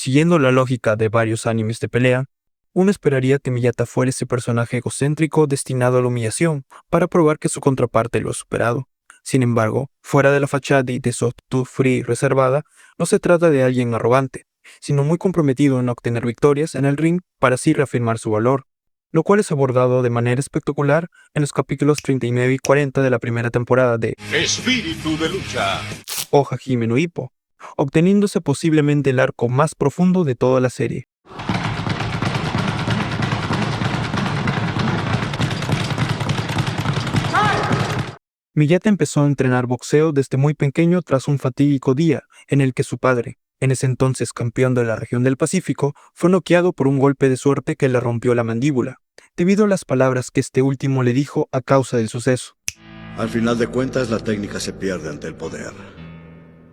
Siguiendo la lógica de varios animes de pelea, uno esperaría que Miyata fuera ese personaje egocéntrico destinado a la humillación para probar que su contraparte lo ha superado. Sin embargo, fuera de la fachada de su actitud fría y reservada, no se trata de alguien arrogante, sino muy comprometido en obtener victorias en el ring para así reafirmar su valor, lo cual es abordado de manera espectacular en los capítulos 39 y 40 de la primera temporada de Espíritu de lucha. Oja Hime no Ippo, obteniéndose posiblemente el arco más profundo de toda la serie. Miyata empezó a entrenar boxeo desde muy pequeño tras un fatídico día en el que su padre, en ese entonces campeón de la región del Pacífico, fue noqueado por un golpe de suerte que le rompió la mandíbula, debido a las palabras que este último le dijo a causa del suceso. Al final de cuentas, la técnica se pierde ante el poder.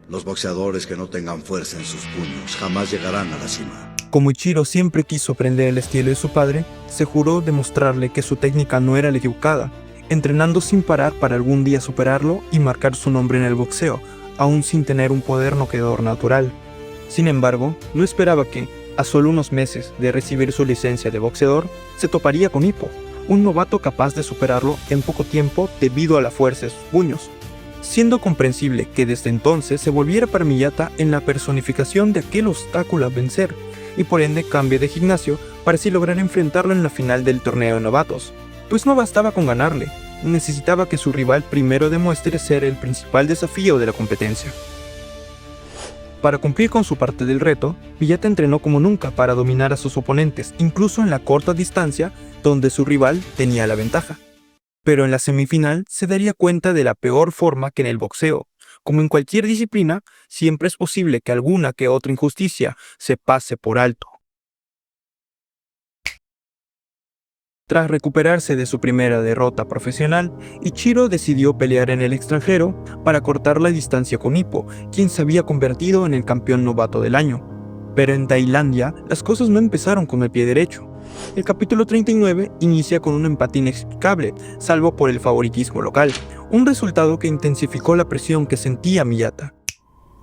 Los boxeadores que no tengan fuerza en sus puños jamás llegarán a la cima. Como Ichiro siempre quiso aprender el estilo de su padre, se juró demostrarle que su técnica no era la equivocada, entrenando sin parar para algún día superarlo y marcar su nombre en el boxeo, aún sin tener un poder noqueador natural. Sin embargo, no esperaba que, a solo unos meses de recibir su licencia de boxeador, se toparía con Ippo, un novato capaz de superarlo en poco tiempo debido a la fuerza de sus puños, siendo comprensible que desde entonces se volviera para Miyata en la personificación de aquel obstáculo a vencer, y por ende cambie de gimnasio para así lograr enfrentarlo en la final del torneo de novatos, pues no bastaba con ganarle, necesitaba que su rival primero demuestre ser el principal desafío de la competencia. Para cumplir con su parte del reto, Miyata entrenó como nunca para dominar a sus oponentes, incluso en la corta distancia donde su rival tenía la ventaja. Pero en la semifinal se daría cuenta de la peor forma que en el boxeo. Como en cualquier disciplina, siempre es posible que alguna que otra injusticia se pase por alto. Tras recuperarse de su primera derrota profesional, Ichiro decidió pelear en el extranjero para cortar la distancia con Ippo, quien se había convertido en el campeón novato del año. Pero en Tailandia, las cosas no empezaron con el pie derecho. El capítulo 39 inicia con un empate inexplicable, salvo por el favoritismo local, un resultado que intensificó la presión que sentía Miyata.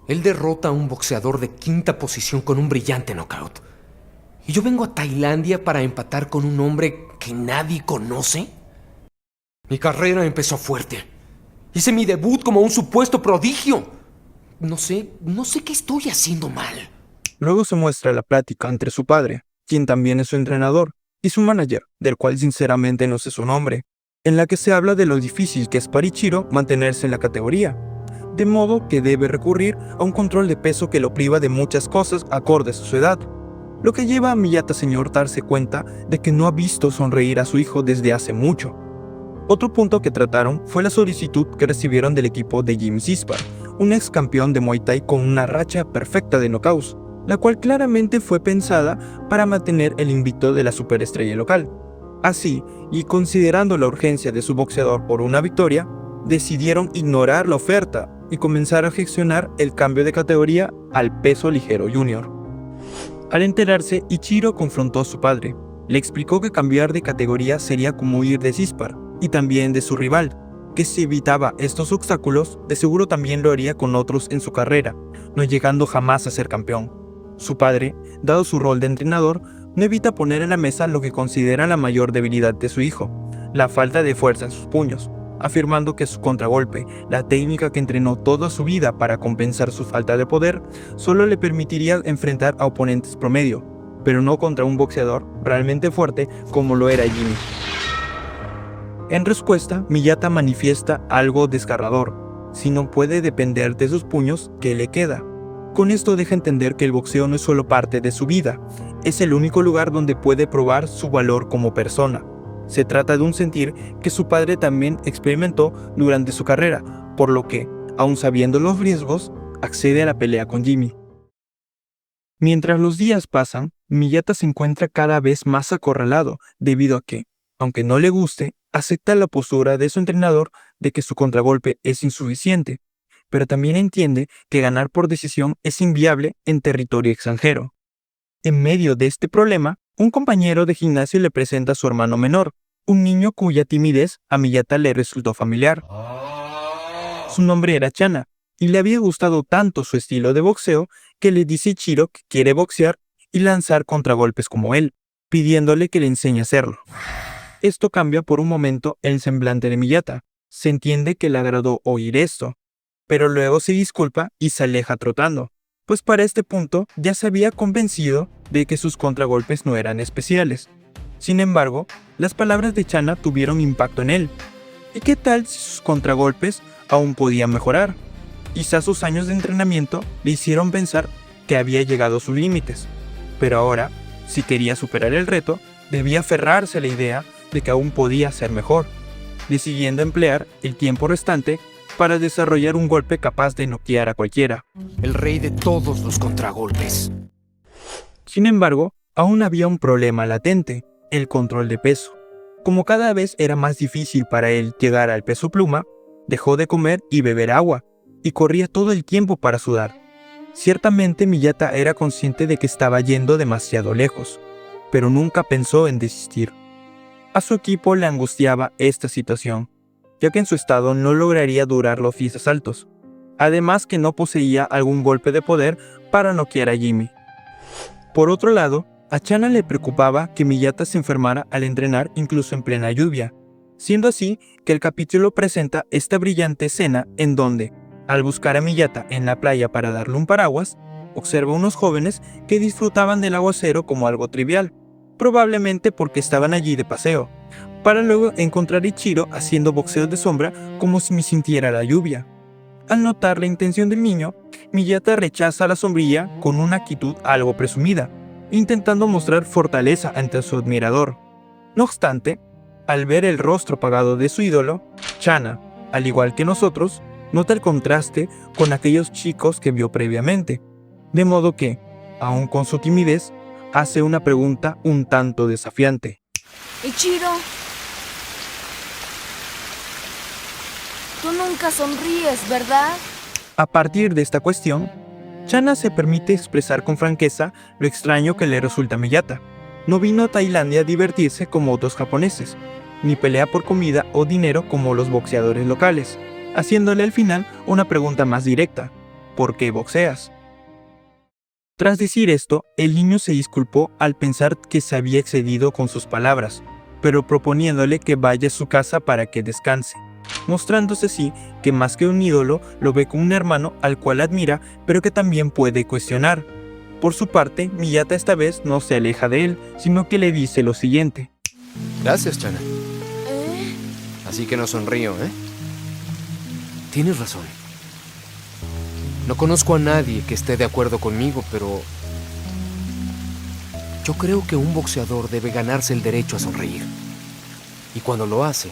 Él derrota a un boxeador de quinta posición con un brillante knockout. ¿Y yo vengo a Tailandia para empatar con un hombre que nadie conoce? Mi carrera empezó fuerte. Hice mi debut como un supuesto prodigio. No sé qué estoy haciendo mal. Luego se muestra la plática entre su padre, quien también es su entrenador, y su manager, del cual sinceramente no sé su nombre, en la que se habla de lo difícil que es para Ichiro mantenerse en la categoría, de modo que debe recurrir a un control de peso que lo priva de muchas cosas acordes a su edad, lo que lleva a Miyata Señor darse cuenta de que no ha visto sonreír a su hijo desde hace mucho. Otro punto que trataron fue la solicitud que recibieron del equipo de Jim Zispar, un ex campeón de Muay Thai con una racha perfecta de knockouts, la cual claramente fue pensada para mantener el invicto de la superestrella local. Así, y considerando la urgencia de su boxeador por una victoria, decidieron ignorar la oferta y comenzar a gestionar el cambio de categoría al peso ligero junior. Al enterarse, Ichiro confrontó a su padre. Le explicó que cambiar de categoría sería como huir de Zispar y también de su rival, que si evitaba estos obstáculos, de seguro también lo haría con otros en su carrera, no llegando jamás a ser campeón. Su padre, dado su rol de entrenador, no evita poner en la mesa lo que considera la mayor debilidad de su hijo, la falta de fuerza en sus puños, afirmando que su contragolpe, la técnica que entrenó toda su vida para compensar su falta de poder, solo le permitiría enfrentar a oponentes promedio, pero no contra un boxeador realmente fuerte como lo era Jimmy. En respuesta, Miyata manifiesta algo desgarrador: si no puede depender de sus puños, ¿qué le queda? Con esto deja entender que el boxeo no es solo parte de su vida, es el único lugar donde puede probar su valor como persona. Se trata de un sentir que su padre también experimentó durante su carrera, por lo que, aun sabiendo los riesgos, accede a la pelea con Jimmy. Mientras los días pasan, Miyata se encuentra cada vez más acorralado debido a que, aunque no le guste, acepta la postura de su entrenador de que su contragolpe es insuficiente, pero también entiende que ganar por decisión es inviable en territorio extranjero. En medio de este problema, un compañero de gimnasio le presenta a su hermano menor, un niño cuya timidez a Miyata le resultó familiar. Su nombre era Chana, y le había gustado tanto su estilo de boxeo que le dice a Ichiro que quiere boxear y lanzar contragolpes como él, pidiéndole que le enseñe a hacerlo. Esto cambia por un momento el semblante de Miyata. Se entiende que le agradó oír esto, pero luego se disculpa y se aleja trotando, pues para este punto ya se había convencido de que sus contragolpes no eran especiales. Sin embargo, las palabras de Chana tuvieron impacto en él. ¿Y qué tal si sus contragolpes aún podían mejorar? Quizás sus años de entrenamiento le hicieron pensar que había llegado a sus límites, pero ahora, si quería superar el reto, debía aferrarse a la idea de que aún podía ser mejor, decidiendo emplear el tiempo restante para desarrollar un golpe capaz de noquear a cualquiera. El rey de todos los contragolpes. Sin embargo, aún había un problema latente, el control de peso. Como cada vez era más difícil para él llegar al peso pluma, dejó de comer y beber agua, y corría todo el tiempo para sudar. Ciertamente Miyata era consciente de que estaba yendo demasiado lejos, pero nunca pensó en desistir. A su equipo le angustiaba esta situación, ya que en su estado no lograría durar los 10 asaltos, además que no poseía algún golpe de poder para noquear a Jimmy. Por otro lado, a Chana le preocupaba que Miyata se enfermara al entrenar incluso en plena lluvia, siendo así que el capítulo presenta esta brillante escena en donde, al buscar a Miyata en la playa para darle un paraguas, observa a unos jóvenes que disfrutaban del aguacero como algo trivial, probablemente porque estaban allí de paseo, para luego encontrar a Ichiro haciendo boxeos de sombra como si me sintiera la lluvia. Al notar la intención del niño, Miyata rechaza la sombrilla con una actitud algo presumida, intentando mostrar fortaleza ante su admirador. No obstante, al ver el rostro apagado de su ídolo, Chana, al igual que nosotros, nota el contraste con aquellos chicos que vio previamente, de modo que, aun con su timidez, hace una pregunta un tanto desafiante. Ichiro, tú nunca sonríes, ¿verdad? A partir de esta cuestión, Chana se permite expresar con franqueza lo extraño que le resulta a Miyata. No vino a Tailandia a divertirse como otros japoneses, ni pelea por comida o dinero como los boxeadores locales, haciéndole al final una pregunta más directa: ¿por qué boxeas? Tras decir esto, el niño se disculpó al pensar que se había excedido con sus palabras, pero proponiéndole que vaya a su casa para que descanse, mostrándose así que más que un ídolo lo ve como un hermano al cual admira, pero que también puede cuestionar. Por su parte, Miyata esta vez no se aleja de él, sino que le dice lo siguiente. Gracias, Chana. Así que no sonrío, ¿eh? Tienes razón. No conozco a nadie que esté de acuerdo conmigo, pero yo creo que un boxeador debe ganarse el derecho a sonreír. Y cuando lo hace,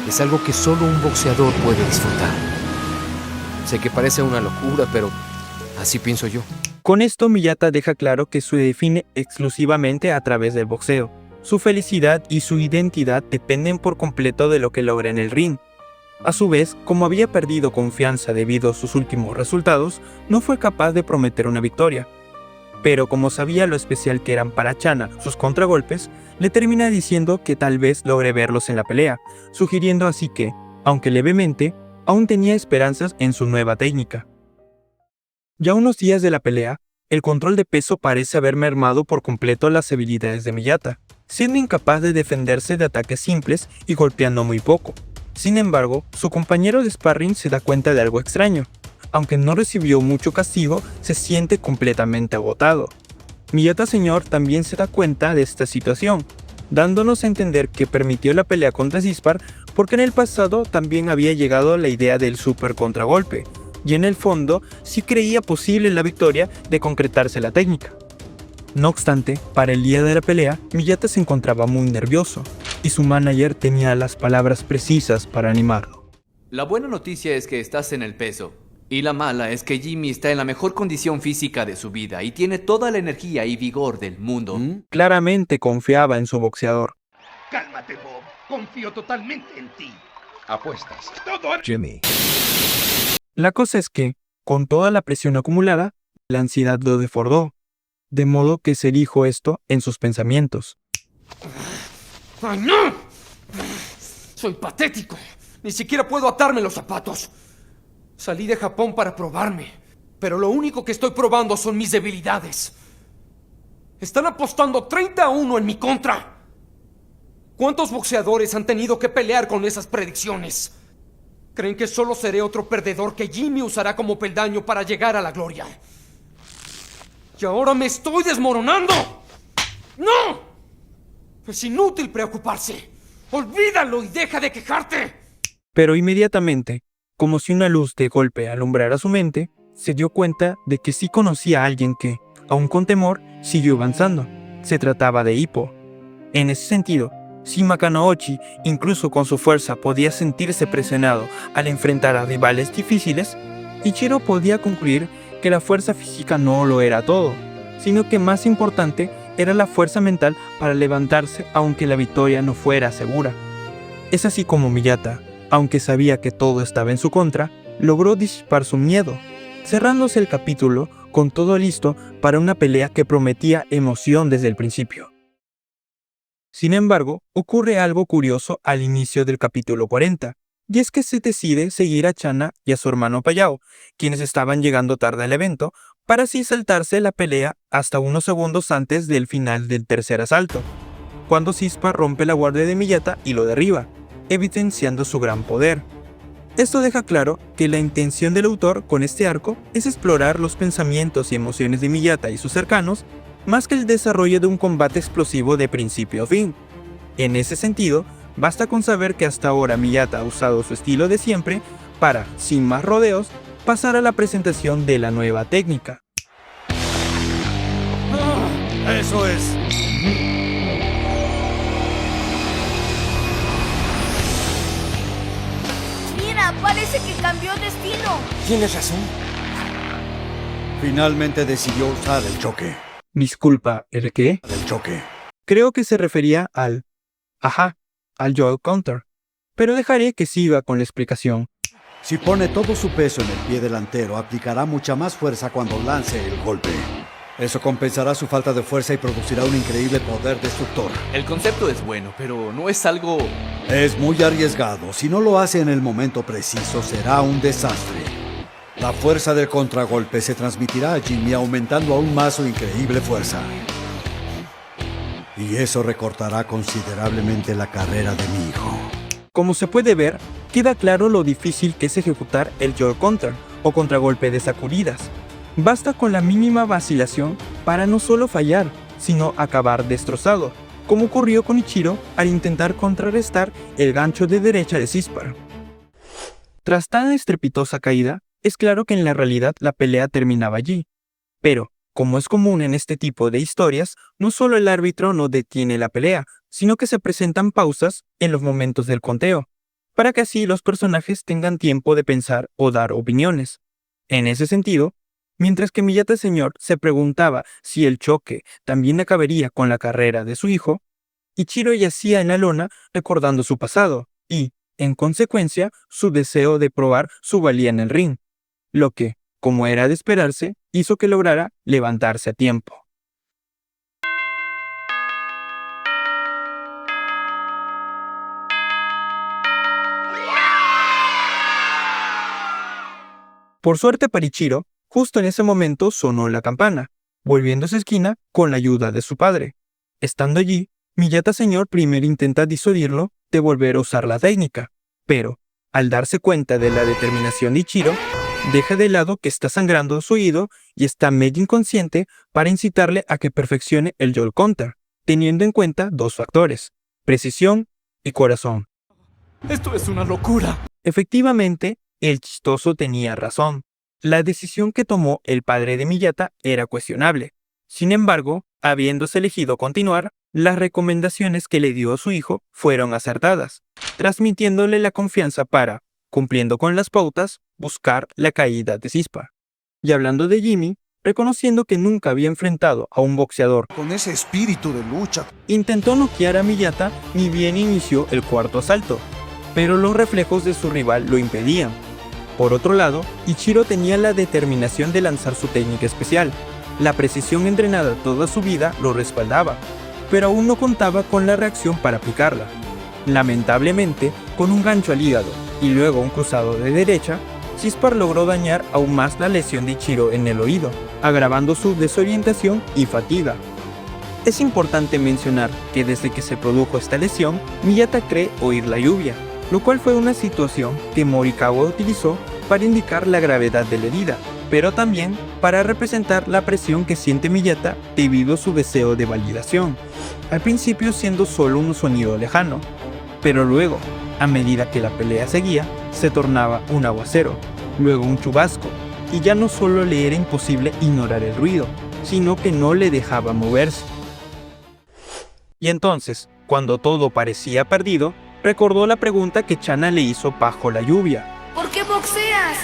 es algo que solo un boxeador puede disfrutar. Sé que parece una locura, pero así pienso yo. Con esto Miyata deja claro que se define exclusivamente a través del boxeo. Su felicidad y su identidad dependen por completo de lo que logra en el ring. A su vez, como había perdido confianza debido a sus últimos resultados, no fue capaz de prometer una victoria. Pero como sabía lo especial que eran para Chana sus contragolpes, le termina diciendo que tal vez logre verlos en la pelea, sugiriendo así que, aunque levemente, aún tenía esperanzas en su nueva técnica. Ya unos días de la pelea, el control de peso parece haber mermado por completo las habilidades de Miyata, siendo incapaz de defenderse de ataques simples y golpeando muy poco. Sin embargo, su compañero de sparring se da cuenta de algo extraño. Aunque no recibió mucho castigo, se siente completamente agotado. Miyata Señor también se da cuenta de esta situación, dándonos a entender que permitió la pelea contra Zispar porque en el pasado también había llegado la idea del super contragolpe, y en el fondo sí creía posible la victoria de concretarse la técnica. No obstante, para el día de la pelea, Miyata se encontraba muy nervioso, y su manager tenía las palabras precisas para animarlo. La buena noticia es que estás en el peso. Y la mala es que Jimmy está en la mejor condición física de su vida y tiene toda la energía y vigor del mundo. Claramente confiaba en su boxeador. Cálmate, Bob. Confío totalmente en ti. Apuestas. Todo Jimmy. La cosa es que, con toda la presión acumulada, la ansiedad lo desbordó, de modo que se dijo esto en sus pensamientos. ¡Ay, no! Soy patético. Ni siquiera puedo atarme los zapatos. Salí de Japón para probarme, pero lo único que estoy probando son mis debilidades. Están apostando 30-1 en mi contra. ¿Cuántos boxeadores han tenido que pelear con esas predicciones? ¿Creen que solo seré otro perdedor que Jimmy usará como peldaño para llegar a la gloria? ¡Y ahora me estoy desmoronando! ¡No! Es inútil preocuparse. ¡Olvídalo y deja de quejarte! Pero inmediatamente, como si una luz de golpe alumbrara su mente, se dio cuenta de que sí conocía a alguien que, aun con temor, siguió avanzando. Se trataba de Hippo. En ese sentido, si Makanouchi, incluso con su fuerza, podía sentirse presionado al enfrentar a rivales difíciles, Ichiro podía concluir que la fuerza física no lo era todo, sino que más importante era la fuerza mental para levantarse aunque la victoria no fuera segura. Es así como Miyata, aunque sabía que todo estaba en su contra, logró disipar su miedo, cerrándose el capítulo con todo listo para una pelea que prometía emoción desde el principio. Sin embargo, ocurre algo curioso al inicio del capítulo 40, y es que se decide seguir a Channa y a su hermano Payao, quienes estaban llegando tarde al evento, para así saltarse la pelea hasta unos segundos antes del final del tercer asalto, cuando Cispa rompe la guardia de Miyata y lo derriba, evidenciando su gran poder. Esto deja claro que la intención del autor con este arco es explorar los pensamientos y emociones de Miyata y sus cercanos, más que el desarrollo de un combate explosivo de principio a fin. En ese sentido, basta con saber que hasta ahora Miyata ha usado su estilo de siempre para, sin más rodeos, pasar a la presentación de la nueva técnica. ¡Eso es! Mira, parece que cambió de estilo. Tienes razón. Finalmente decidió usar el choque. Disculpa, ¿el qué? El choque. Creo que se refería al Joel Counter, pero dejaré que siga con la explicación. Si pone todo su peso en el pie delantero, aplicará mucha más fuerza cuando lance el golpe. Eso compensará su falta de fuerza y producirá un increíble poder destructor. El concepto es bueno, pero no es algo... Es muy arriesgado. Si no lo hace en el momento preciso, será un desastre. La fuerza del contragolpe se transmitirá a Jimmy, aumentando aún más su increíble fuerza. Y eso recortará considerablemente la carrera de mi hijo. Como se puede ver, queda claro lo difícil que es ejecutar el Joel Counter o contragolpe de sacudidas. Basta con la mínima vacilación para no solo fallar, sino acabar destrozado, como ocurrió con Ichiro al intentar contrarrestar el gancho de derecha de Cispa. Tras tan estrepitosa caída, es claro que en la realidad la pelea terminaba allí. Pero, como es común en este tipo de historias, no solo el árbitro no detiene la pelea, sino que se presentan pausas en los momentos del conteo, para que así los personajes tengan tiempo de pensar o dar opiniones. En ese sentido, mientras que Miyata Señor se preguntaba si el choque también acabaría con la carrera de su hijo, Ichiro yacía en la lona recordando su pasado y, en consecuencia, su deseo de probar su valía en el ring, lo que, como era de esperarse, hizo que lograra levantarse a tiempo. Por suerte para Ichiro, justo en ese momento sonó la campana, volviendo a su esquina con la ayuda de su padre. Estando allí, Miyata Señor primero intenta disuadirlo de volver a usar la técnica, pero, al darse cuenta de la determinación de Ichiro, deja de lado que está sangrando su oído y está medio inconsciente para incitarle a que perfeccione el Joel Counter, teniendo en cuenta dos factores, precisión y corazón. Esto es una locura. Efectivamente, el chistoso tenía razón. La decisión que tomó el padre de Miyata era cuestionable. Sin embargo, habiéndose elegido continuar, las recomendaciones que le dio a su hijo fueron acertadas, transmitiéndole la confianza para, cumpliendo con las pautas, buscar la caída de Cispa. Y hablando de Jimmy, reconociendo que nunca había enfrentado a un boxeador con ese espíritu de lucha, intentó noquear a Miyata ni bien inició el cuarto asalto, pero los reflejos de su rival lo impedían. Por otro lado, Ichiro tenía la determinación de lanzar su técnica especial. La precisión entrenada toda su vida lo respaldaba, pero aún no contaba con la reacción para aplicarla. Lamentablemente, con un gancho al hígado y luego un cruzado de derecha, Cispar logró dañar aún más la lesión de Ichiro en el oído, agravando su desorientación y fatiga. Es importante mencionar que desde que se produjo esta lesión, Miyata cree oír la lluvia, lo cual fue una situación que Morikawa utilizó para indicar la gravedad de la herida, pero también para representar la presión que siente Miyata debido a su deseo de validación, al principio siendo solo un sonido lejano, pero luego, a medida que la pelea seguía, se tornaba un aguacero, luego un chubasco, y ya no solo le era imposible ignorar el ruido, sino que no le dejaba moverse. Y entonces, cuando todo parecía perdido, recordó la pregunta que Chana le hizo bajo la lluvia. ¿Por qué boxeas?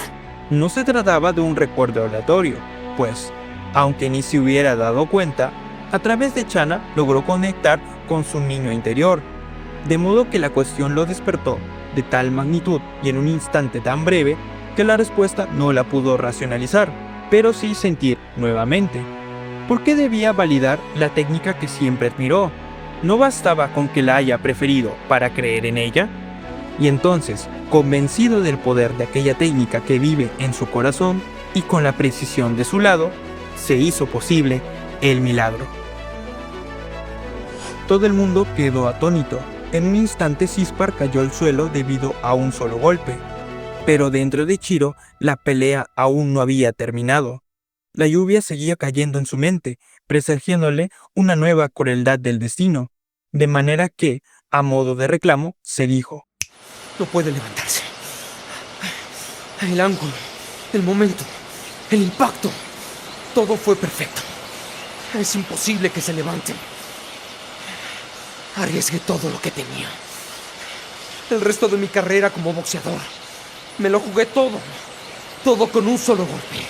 No se trataba de un recuerdo aleatorio, pues, aunque ni se hubiera dado cuenta, a través de Chana logró conectar con su niño interior, de modo que la cuestión lo despertó de tal magnitud y en un instante tan breve que la respuesta no la pudo racionalizar, pero sí sentir nuevamente. ¿Por qué debía validar la técnica que siempre admiró? ¿No bastaba con que la haya preferido para creer en ella? Y entonces, convencido del poder de aquella técnica que vive en su corazón y con la precisión de su lado, se hizo posible el milagro. Todo el mundo quedó atónito. En un instante Cispar cayó al suelo debido a un solo golpe. Pero dentro de Ichiro, la pelea aún no había terminado. La lluvia seguía cayendo en su mente, presagiándole una nueva crueldad del destino, de manera que, a modo de reclamo, se dijo: No puede levantarse. El ángulo, el momento, el impacto, todo fue perfecto. Es imposible que se levante. Arriesgué todo lo que tenía. El resto de mi carrera como boxeador. Me lo jugué todo. Todo con un solo golpe.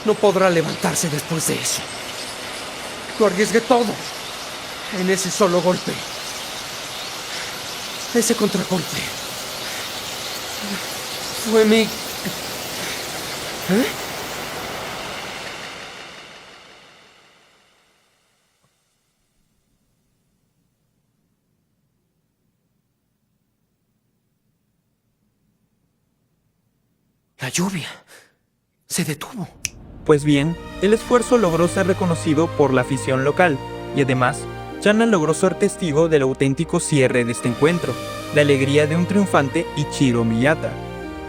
No podrá levantarse después de eso. Lo arriesgué todo en ese solo golpe. Ese contragolpe fue mi... La lluvia se detuvo. Pues bien, el esfuerzo logró ser reconocido por la afición local, y además, Chana logró ser testigo del auténtico cierre de este encuentro, la alegría de un triunfante Ichiro Miyata.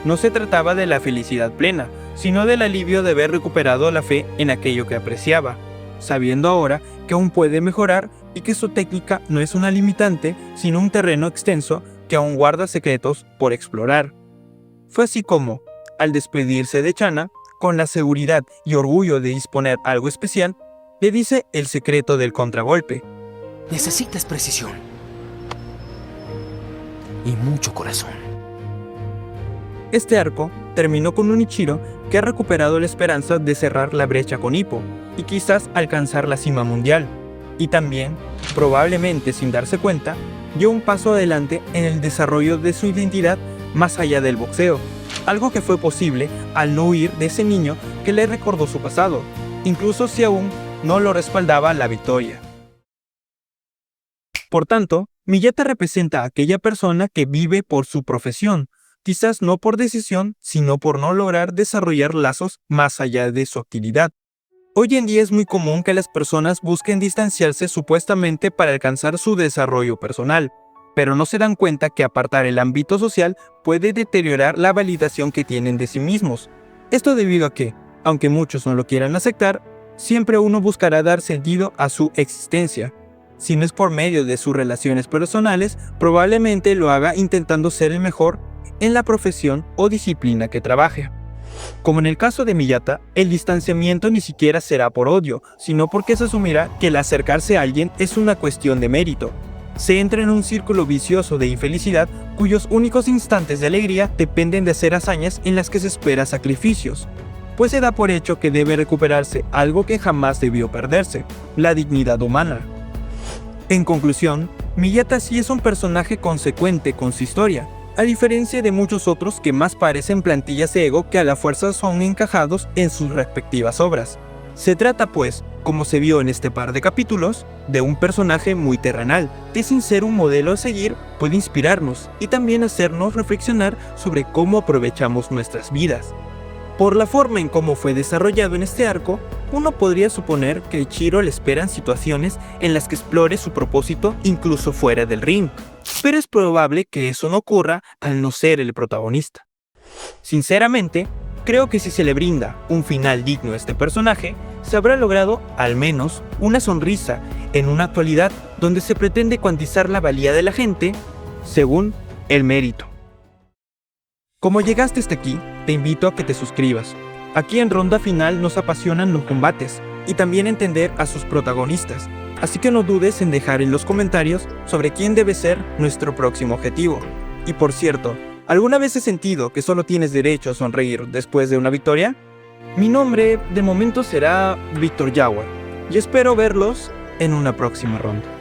No se trataba de la felicidad plena, sino del alivio de haber recuperado la fe en aquello que apreciaba, sabiendo ahora que aún puede mejorar y que su técnica no es una limitante, sino un terreno extenso que aún guarda secretos por explorar. Fue así como, al despedirse de Chana, con la seguridad y orgullo de disponer algo especial, le dice el secreto del contragolpe. Necesitas precisión. Y mucho corazón. Este arco terminó con un Ichiro que ha recuperado la esperanza de cerrar la brecha con Ippo y quizás alcanzar la cima mundial. Y también, probablemente sin darse cuenta, dio un paso adelante en el desarrollo de su identidad más allá del boxeo. Algo que fue posible al no huir de ese niño que le recordó su pasado, incluso si aún no lo respaldaba la victoria. Por tanto, Miyata representa a aquella persona que vive por su profesión, quizás no por decisión, sino por no lograr desarrollar lazos más allá de su actividad. Hoy en día es muy común que las personas busquen distanciarse supuestamente para alcanzar su desarrollo personal, pero no se dan cuenta que apartar el ámbito social puede deteriorar la validación que tienen de sí mismos. Esto debido a que, aunque muchos no lo quieran aceptar, siempre uno buscará dar sentido a su existencia. Si no es por medio de sus relaciones personales, probablemente lo haga intentando ser el mejor en la profesión o disciplina que trabaje. Como en el caso de Miyata, el distanciamiento ni siquiera será por odio, sino porque se asumirá que el acercarse a alguien es una cuestión de mérito. Se entra en un círculo vicioso de infelicidad cuyos únicos instantes de alegría dependen de hacer hazañas en las que se espera sacrificios, pues se da por hecho que debe recuperarse algo que jamás debió perderse, la dignidad humana. En conclusión, Miyata sí es un personaje consecuente con su historia, a diferencia de muchos otros que más parecen plantillas de ego que a la fuerza son encajados en sus respectivas obras. Se trata pues, como se vio en este par de capítulos, de un personaje muy terrenal, que sin ser un modelo a seguir puede inspirarnos y también hacernos reflexionar sobre cómo aprovechamos nuestras vidas. Por la forma en cómo fue desarrollado en este arco, uno podría suponer que a Ichiro le esperan situaciones en las que explore su propósito incluso fuera del ring, pero es probable que eso no ocurra al no ser el protagonista. Sinceramente, creo que si se le brinda un final digno a este personaje, se habrá logrado al menos una sonrisa en una actualidad donde se pretende cuantizar la valía de la gente según el mérito. Como llegaste hasta aquí, te invito a que te suscribas. Aquí en Ronda Final nos apasionan los combates y también entender a sus protagonistas, así que no dudes en dejar en los comentarios sobre quién debe ser nuestro próximo objetivo. Y por cierto, ¿alguna vez has sentido que solo tienes derecho a sonreír después de una victoria? Mi nombre de momento será Víctor Jaguar y espero verlos en una próxima ronda.